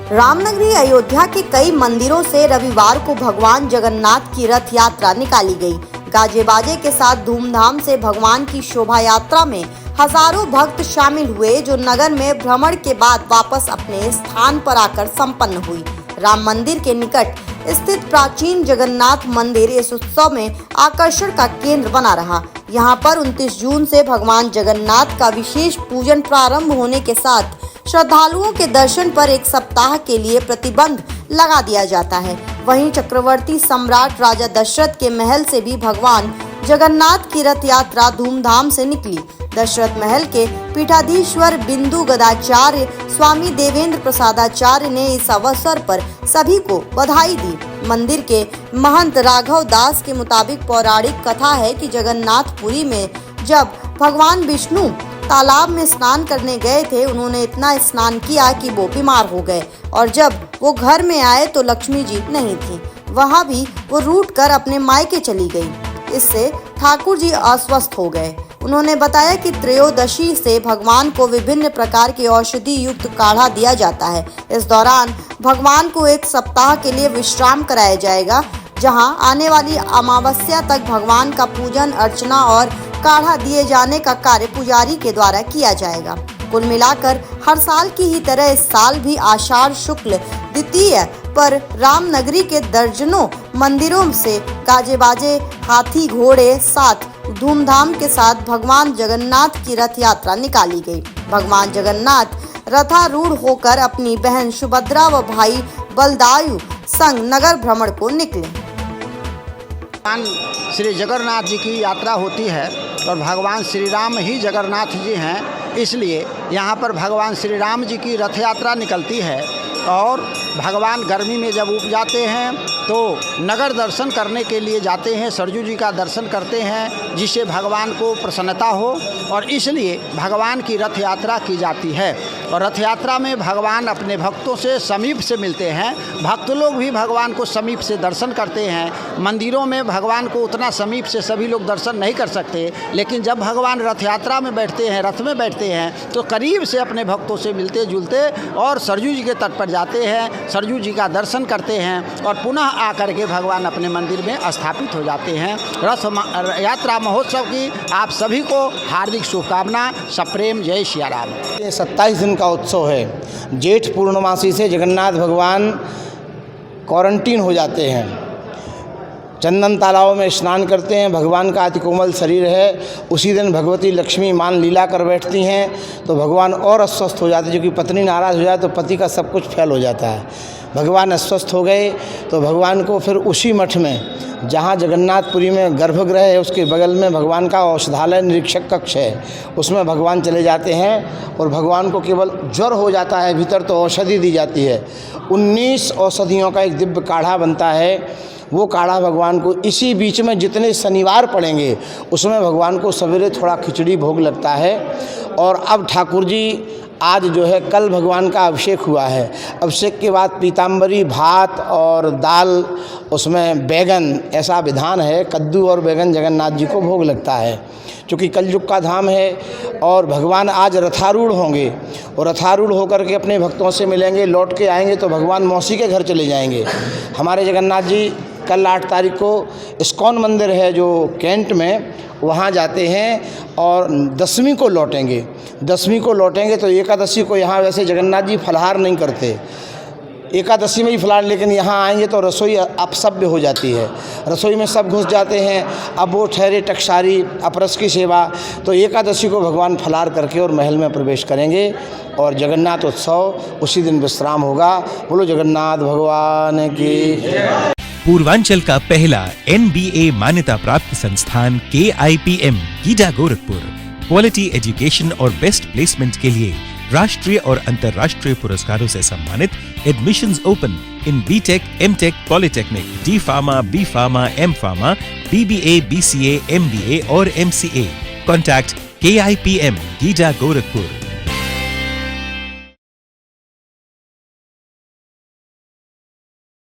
रामनगरी अयोध्या के कई मंदिरों से रविवार को भगवान जगन्नाथ की रथ यात्रा निकाली गई। गाजे बाजे के साथ धूमधाम से भगवान की शोभा यात्रा में हजारों भक्त शामिल हुए, जो नगर में भ्रमण के बाद वापस अपने स्थान पर आकर संपन्न हुई। राम मंदिर के निकट स्थित प्राचीन जगन्नाथ मंदिर इस उत्सव में आकर्षण का केंद्र बना रहा। यहाँ पर 29 जून से भगवान जगन्नाथ का विशेष पूजन प्रारंभ होने के साथ श्रद्धालुओं के दर्शन पर एक सप्ताह के लिए प्रतिबंध लगा दिया जाता है। वहीं चक्रवर्ती सम्राट राजा दशरथ के महल से भी भगवान जगन्नाथ की रथ यात्रा धूमधाम से निकली। दशरथ महल के पीठाधीश्वर बिंदु गदाचार्य स्वामी देवेंद्र प्रसादाचार्य ने इस अवसर पर सभी को बधाई दी। मंदिर के महंत राघव दास के मुताबिक पौराणिक कथा है कि जगन्नाथपुरी में जब भगवान विष्णु तालाब में स्नान करने गए थे, उन्होंने इतना स्नान किया कि वो बीमार हो गए और जब वो घर में आए तो लक्ष्मी जी नहीं थी। वहाँ भी वो रूठ कर अपने मायके चली गई। इससे ठाकुर जी अस्वस्थ हो गए। उन्होंने बताया कि त्रयोदशी से भगवान को विभिन्न प्रकार के औषधि युक्त काढ़ा दिया जाता है। इस दौरान भगवान को एक सप्ताह के लिए विश्राम कराया जाएगा, जहां आने वाली अमावस्या तक भगवान का पूजन अर्चना और काढ़ा दिए जाने का कार्य पुजारी के द्वारा किया जाएगा। कुल मिलाकर हर साल की ही तरह इस साल भी आषाढ़ शुक्ल द्वितीय पर रामनगरी के दर्जनों मंदिरों से गाजे बाजे, हाथी घोड़े साथ धूमधाम के साथ भगवान जगन्नाथ की रथ यात्रा निकाली गई। भगवान जगन्नाथ रथारूढ़ होकर अपनी बहन सुभद्रा व भाई बलदायु संग नगर भ्रमण को निकले। भगवान श्री जगन्नाथ जी की यात्रा होती है और भगवान श्री राम ही जगन्नाथ जी हैं, इसलिए यहाँ पर भगवान श्री राम जी की रथ यात्रा निकलती है। और भगवान गर्मी में जब उब जाते हैं तो नगर दर्शन करने के लिए जाते हैं, सरजू जी का दर्शन करते हैं, जिससे भगवान को प्रसन्नता हो और इसलिए भगवान की रथ यात्रा की जाती है। और रथ यात्रा में भगवान अपने भक्तों से समीप से मिलते हैं, भक्त लोग भी भगवान को समीप से दर्शन करते हैं। मंदिरों में भगवान को उतना समीप से सभी लोग दर्शन नहीं कर सकते, लेकिन जब भगवान रथ यात्रा में बैठते हैं, रथ में बैठते हैं, तो करीब से अपने भक्तों से मिलते जुलते और सरजू जी के तट पर जाते हैं, सरजू जी का दर्शन करते हैं और पुनः आकर के भगवान अपने मंदिर में स्थापित हो जाते हैं। रथ यात्रा महोत्सव की आप सभी को हार्दिक शुभकामना। सप्रेम, जय सिया राम। ये 27 दिन का उत्सव है। जेठ पूर्णमासी से जगन्नाथ भगवान क्वारंटीन हो जाते हैं, चंदन तालाब में स्नान करते हैं। भगवान का अति कोमल शरीर है। उसी दिन भगवती लक्ष्मी मान लीला कर बैठती हैं तो भगवान और अस्वस्थ हो जाते हैं। जो कि पत्नी नाराज़ हो जाए तो पति का सब कुछ फेल हो जाता है। भगवान अस्वस्थ हो गए तो भगवान को फिर उसी मठ में, जहाँ जगन्नाथपुरी में गर्भगृह है, उसके बगल में भगवान का औषधालय निरीक्षक कक्ष है, उसमें भगवान चले जाते हैं और भगवान को केवल ज्वर हो जाता है भीतर तो औषधि दी जाती है। 19 औषधियों का एक दिव्य काढ़ा बनता है। वो काढ़ा भगवान को इसी बीच में जितने शनिवार पड़ेंगे उसमें भगवान को सवेरे थोड़ा खिचड़ी भोग लगता है। और अब ठाकुर जी आज जो है, कल भगवान का अभिषेक हुआ है। अभिषेक के बाद पीताम्बरी, भात और दाल, उसमें बैगन, ऐसा विधान है। कद्दू और बैगन जगन्नाथ जी को भोग लगता है, क्योंकि कलयुग का धाम है। और भगवान आज रथारूढ़ होंगे और रथारूढ़ होकर के अपने भक्तों से मिलेंगे। लौट के आएंगे तो भगवान मौसी के घर चले जाएंगे। हमारे जगन्नाथ जी कल 8 तारीख को इस्कॉन मंदिर है जो कैंट में, वहाँ जाते हैं और 10वीं को लौटेंगे। 10वीं को लौटेंगे तो एकादशी को यहाँ वैसे जगन्नाथ जी फलाहार नहीं करते, एकादशी में ही फलाहार, लेकिन यहाँ आएंगे तो रसोई अपसभ्य हो जाती है। रसोई में सब घुस जाते हैं। अब वो ठहरे टकसारी, अपरस की सेवा, तो एकादशी को भगवान फलाहार करके और महल में प्रवेश करेंगे और जगन्नाथ उत्सव उसी दिन विश्राम होगा। बोलो जगन्नाथ भगवान की। पूर्वांचल का पहला NBA मान्यता प्राप्त संस्थान KIPM GIDA Gorakhpur quality education और बेस्ट प्लेसमेंट के लिए राष्ट्रीय और अंतर्राष्ट्रीय पुरस्कारों से सम्मानित। Admissions open in BTech, MTech, Polytechnic, D Pharma, B Pharma, M Pharma, BBA, BCA, MBA और MCA. Contact KIPM GIDA Gorakhpur.